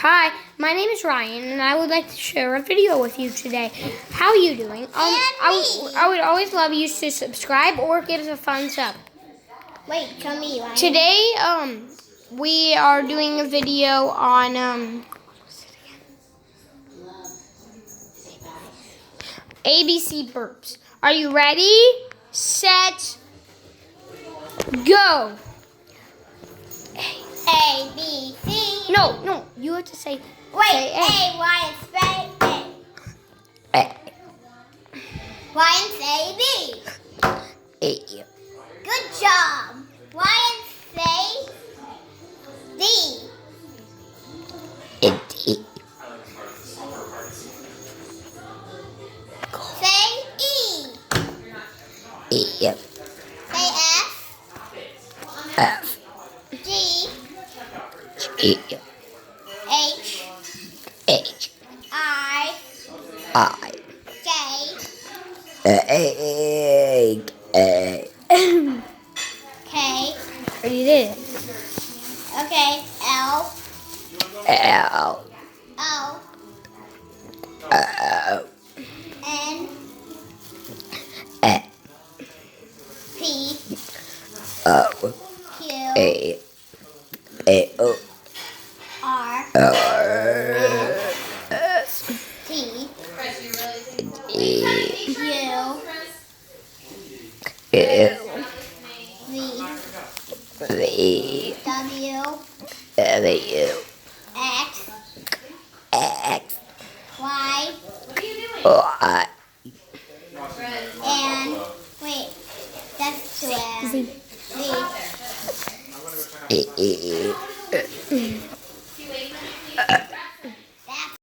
Hi, my name is Ryan, and I would like to share a video with you today. How are you doing? I would always love you to subscribe or give us a thumbs up. Wait, tell me, Ryan. Today, we are doing a video on ABC burps. Are you ready? Set, go. A, B, C. No, you have to say. Wait, say A, Ryan, say A. A. Ryan, say B. A. Good job. Ryan, say D. D. Say E. E. Say F. F. G. G. H. H. I. I. J. A. K. You did it. Okay. L. L. O. O. N. A. P. O. Q. A. A. O. R. R. S. T. E. U. U. V. V. W. W. X. X. Y. Y. And wait, that's two N's. Z. E.